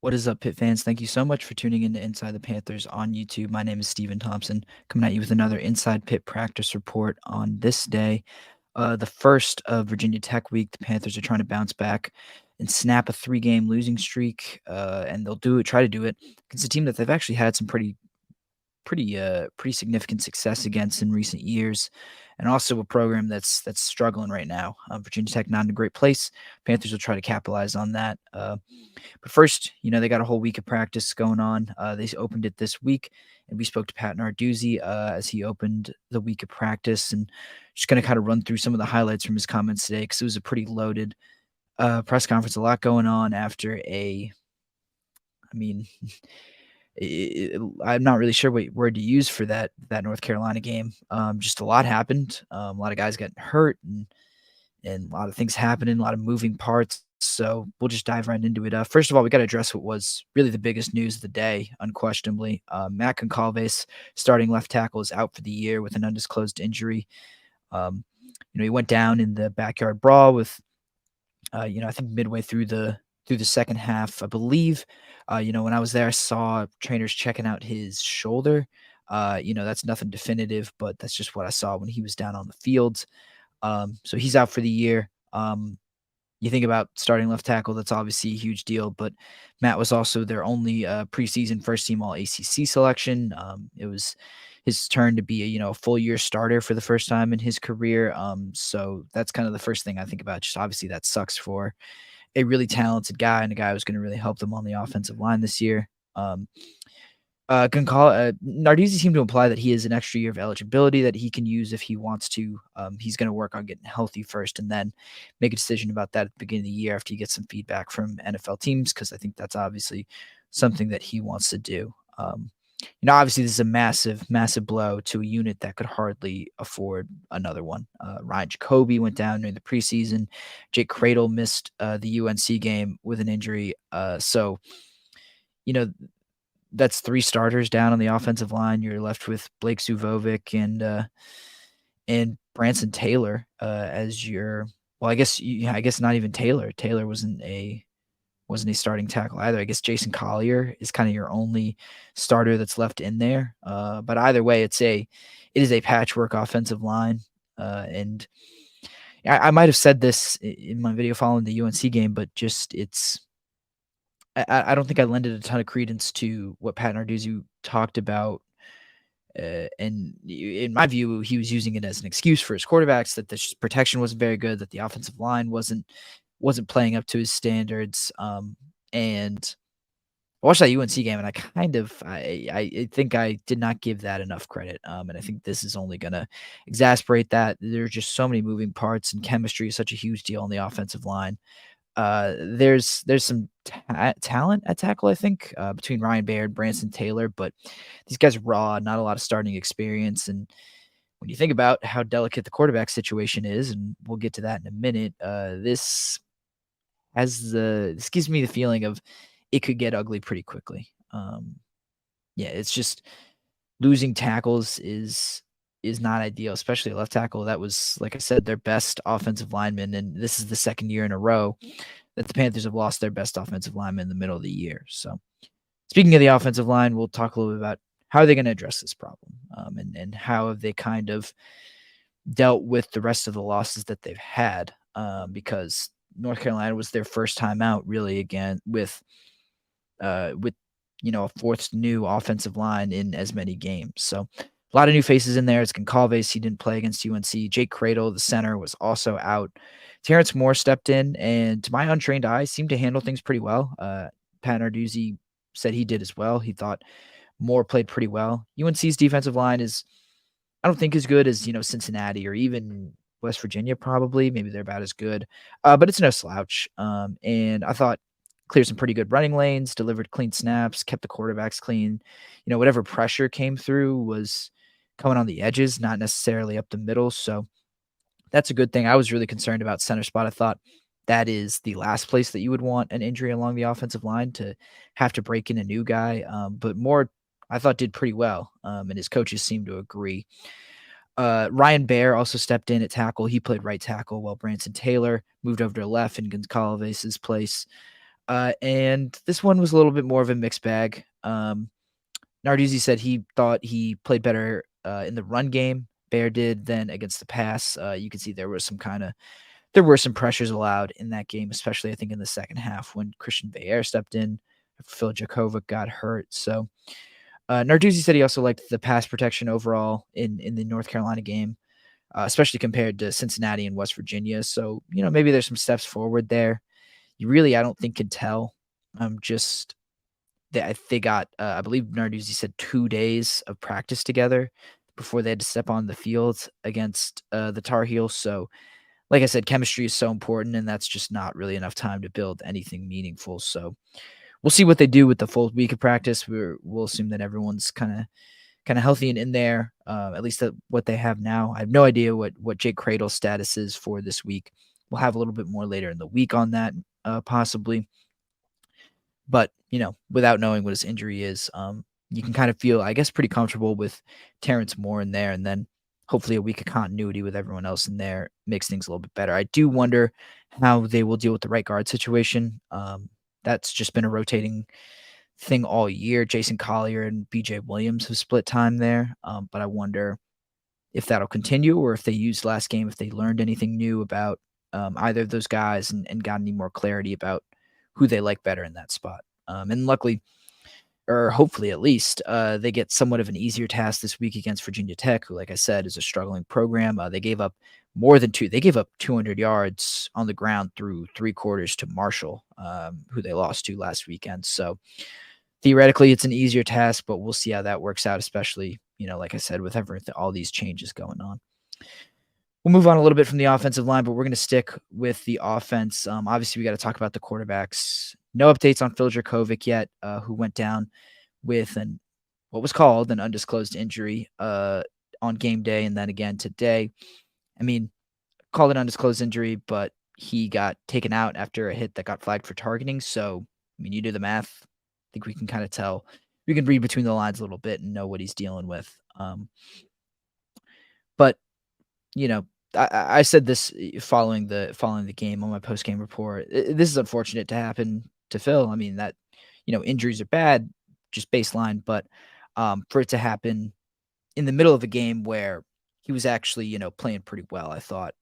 What is up, Pitt fans? Thank you so much for tuning in to Inside the Panthers on YouTube. My name is Steven Thompson, coming at you with another Inside Pitt practice report on this day, the first of Virginia Tech week. The Panthers are trying to bounce back and snap a three-game losing streak, and they'll try to do it against a team that they've actually had some pretty significant success against in recent years, and also a program that's struggling right now. Virginia Tech not in a great place. Panthers will try to capitalize on that. But first, they got a whole week of practice going on. They opened it this week, and we spoke to Pat Narduzzi as he opened the week of practice, and just going to kind of run through some of the highlights from his comments today because it was a pretty loaded press conference. A lot going on after I mean, I'm not really sure what word to use for that North Carolina game. Just a lot happened. A lot of guys getting hurt, and a lot of things happening, a lot of moving parts. So we'll just dive right into it. First of all, we got to address what was really the biggest news of the day, unquestionably. Matt Goncalves, starting left tackle, is out for the year with an undisclosed injury. Um, he went down in the backyard brawl with, I think midway through the second half, I believe. When I was there, I saw trainers checking out his shoulder. That's nothing definitive, but that's just what I saw when he was down on the field. So he's out for the year. You think about starting left tackle, that's obviously a huge deal, but Matt was also their only preseason first team all ACC selection. It was his turn to be a full year starter for the first time in his career. So that's kind of the first thing I think about. Just obviously that sucks for a really talented guy and a guy who's going to really help them on the offensive line this year. Narduzzi seemed to imply that he has an extra year of eligibility that he can use if he wants to. He's going to work on getting healthy first and then make a decision about that at the beginning of the year after he gets some feedback from NFL teams, because I think that's obviously something that he wants to do. Obviously, this is a massive, massive blow to a unit that could hardly afford another one. Ryan Jacoby went down during the preseason. Jake Cradle missed the UNC game with an injury. So, you know, that's three starters down on the offensive line. You're left with Blake Suvovic and Branson Taylor as your. Well, I guess not even Taylor. Taylor wasn't a starting tackle either. I guess Jason Collier is kind of your only starter that's left in there. But either way, it is a patchwork offensive line, and I might have said this in my video following the UNC game, but just I don't think I lended a ton of credence to what Pat Narduzzi talked about. And in my view, he was using it as an excuse for his quarterbacks that the protection wasn't very good, that the offensive line wasn't playing up to his standards. And I watched that UNC game, and I think I did not give that enough credit. And I think this is only going to exasperate that. There are just so many moving parts, and chemistry is such a huge deal on the offensive line. There's some talent at tackle, I think, between Ryan Baird, Branson Taylor, but these guys are raw, not a lot of starting experience. And when you think about how delicate the quarterback situation is, and we'll get to that in a minute, this gives me the feeling of it could get ugly pretty quickly. Yeah, it's just losing tackles is not ideal, especially a left tackle. That was, like I said, their best offensive lineman, and this is the second year in a row that the Panthers have lost their best offensive lineman in the middle of the year. So, speaking of the offensive line, we'll talk a little bit about how are they going to address this problem, and how have they kind of dealt with the rest of the losses that they've had, because North Carolina was their first time out, really, again with a fourth new offensive line in as many games. So a lot of new faces in there. It's Goncalves. He didn't play against UNC. Jake Cradle, the center, was also out. Terrence Moore stepped in, and to my untrained eye, seemed to handle things pretty well. Pat Narduzzi said he did as well. He thought Moore played pretty well. UNC's defensive line is, I don't think, as good as Cincinnati or even West Virginia. Probably, maybe they're about as good, but it's no slouch. And I thought cleared some pretty good running lanes, delivered clean snaps, kept the quarterbacks clean. Whatever pressure came through was coming on the edges, not necessarily up the middle. So that's a good thing. I was really concerned about center spot. I thought that is the last place that you would want an injury along the offensive line, to have to break in a new guy. But Moore, I thought, did pretty well, and his coaches seemed to agree. Ryan Baer also stepped in at tackle. He played right tackle while Branson Taylor moved over to left in Goncalves' place. And this one was a little bit more of a mixed bag. Narduzzi said he thought he played better in the run game. Bear did than against the pass. You can see there were some pressures allowed in that game, especially I think in the second half when Christian Bear stepped in. Phil Jakovic got hurt. So Narduzzi said he also liked the pass protection overall in the North Carolina game, especially compared to Cincinnati and West Virginia. So maybe there's some steps forward there. You really, I don't think, could tell. Just they got, I believe Narduzzi said 2 days of practice together before they had to step on the field against, the Tar Heels, so, like I said, chemistry is so important, and that's just not really enough time to build anything meaningful, so we'll see what they do with the full week of practice. We'll assume that everyone's kinda healthy and in there, at least what they have now. I have no idea what Jake Cradle's status is for this week. We'll have a little bit more later in the week on that, possibly. But, without knowing what his injury is, you can kind of feel, I guess, pretty comfortable with Terrence Moore in there, and then hopefully a week of continuity with everyone else in there makes things a little bit better. I do wonder how they will deal with the right guard situation. That's just been a rotating thing all year. Jason Collier and BJ Williams have split time there, but I wonder if that'll continue or if they used last game, if they learned anything new about either of those guys and got any more clarity about who they like better in that spot. And luckily, or hopefully at least, they get somewhat of an easier task this week against Virginia Tech, who, like I said, is a struggling program. They gave up more than two. They gave up 200 yards on the ground through three quarters to Marshall, who they lost to last weekend. So theoretically, it's an easier task, but we'll see how that works out, especially, like I said, with everything, all these changes going on. We'll move on a little bit from the offensive line, but we're going to stick with the offense. Obviously, we got to talk about the quarterbacks. No updates on Phil Dracovic yet, who went down with what was called an undisclosed injury on game day, and then again today. I mean, called an undisclosed injury, but he got taken out after a hit that got flagged for targeting. So, I mean, you do the math. I think we can kind of tell. We can read between the lines a little bit and know what he's dealing with. But you know, I said this following the game on my post game report. This is unfortunate to happen to Phil. I mean that injuries are bad, just baseline, but for it to happen in the middle of a game where he was actually playing pretty well, I thought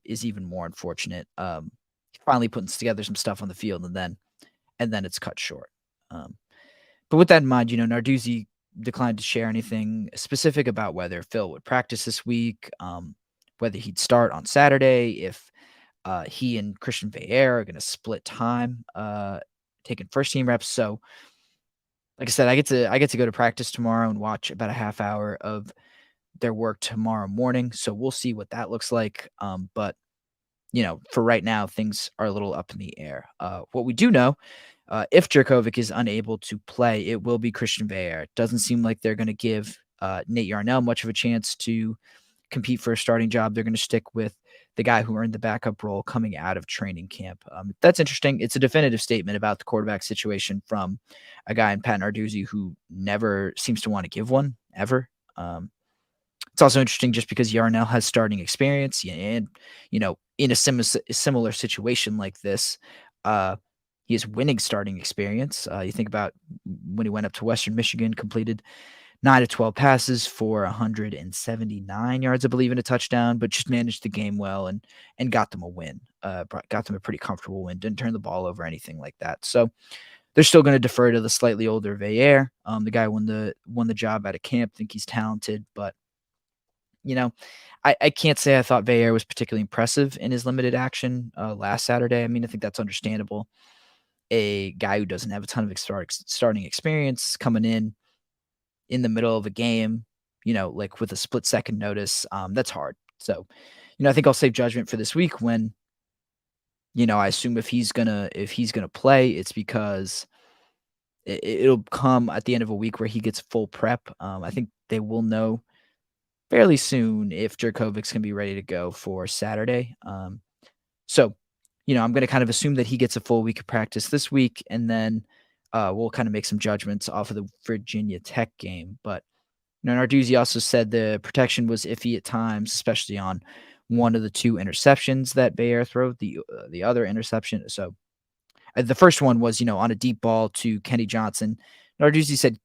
is even more unfortunate. Finally putting together some stuff on the field, and then it's cut short. But with that in mind, Narduzzi declined to share anything specific about whether Phil would practice this week, whether he'd start on Saturday, if he and Christian Veillere are going to split time, taking first team reps. So, like I said, I get to go to practice tomorrow and watch about a half hour of their work tomorrow morning. So we'll see what that looks like. But for right now, things are a little up in the air. What we do know, if Jerkovic is unable to play, it will be Christian Veillere. It doesn't seem like they're going to give Nate Yarnell much of a chance to compete for a starting job. They're going to stick with the guy who earned the backup role coming out of training camp. That's interesting. It's a definitive statement about the quarterback situation from a guy in Pat Narduzzi who never seems to want to give one ever. It's also interesting just because Yarnell has starting experience and, in a similar situation like this, he has winning starting experience. You think about when he went up to Western Michigan, completed 9 of 12 passes for 179 yards, I believe, and a touchdown, but just managed the game well and got them a win. Got them a pretty comfortable win. Didn't turn the ball over, anything like that. So they're still going to defer to the slightly older Veillere. The guy won the job out of camp. Think he's talented, but I can't say I thought Veillere was particularly impressive in his limited action last Saturday. I mean, I think that's understandable. A guy who doesn't have a ton of starting experience coming in the middle of a game, like with a split second notice, that's hard. So, I think I'll save judgment for this week when, I assume if he's gonna play, it's because it'll come at the end of a week where he gets full prep. I think they will know fairly soon if Jerkovic's gonna be ready to go for Saturday. So, I'm gonna kind of assume that he gets a full week of practice this week, and then we'll kind of make some judgments off of the Virginia Tech game. But Narduzzi also said the protection was iffy at times, especially on one of the two interceptions that Veillere threw, the other interception. So The first one was, on a deep ball to Kenny Johnson. Narduzzi said,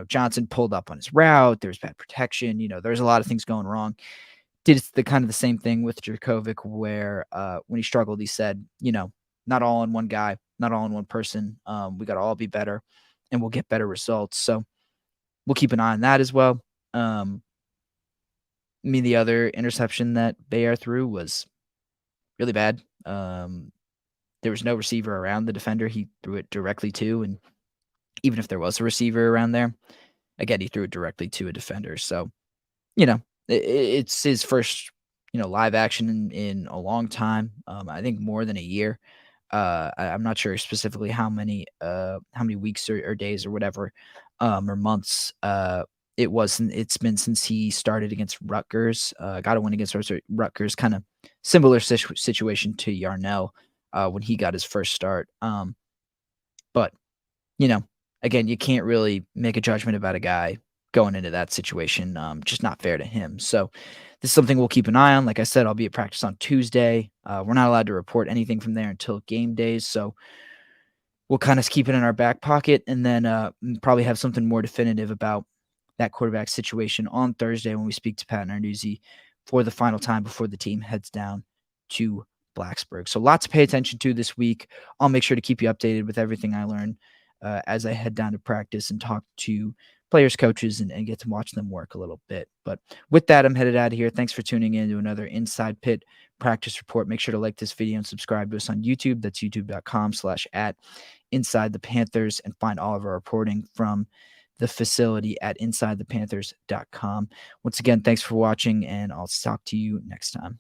Johnson pulled up on his route. There's bad protection. There's a lot of things going wrong. Did the kind of the same thing with Dracovic where when he struggled, he said, not all on one guy, not all on one person. We got to all be better and we'll get better results. So we'll keep an eye on that as well. The other interception that Bayer threw was really bad. There was no receiver around the defender he threw it directly to, and even if there was a receiver around there, again, he threw it directly to a defender. So, it's his first, live action in a long time. I think more than a year. I'm not sure specifically how many weeks or days or whatever, or months. It's been since he started against Rutgers. Got a win against Rutgers, kind of similar situation to Yarnell when he got his first start. But you know, again, you can't really make a judgment about a guy going into that situation. Just not fair to him. So this is something we'll keep an eye on. Like I said, I'll be at practice on Tuesday. We're not allowed to report anything from there until game days. So we'll kind of keep it in our back pocket and then probably have something more definitive about that quarterback situation on Thursday when we speak to Pat Narduzzi for the final time before the team heads down to Blacksburg. So lots to pay attention to this week. I'll make sure to keep you updated with everything I learn as I head down to practice and talk to players, coaches, and get to watch them work a little bit. But with that, I'm headed out of here. Thanks for tuning in to another Inside Pitt practice report. Make sure to like this video and subscribe to us on YouTube. That's youtube.com/@ Inside the Panthers, and find all of our reporting from the facility at insidethepanthers.com. Once again, thanks for watching, and I'll talk to you next time.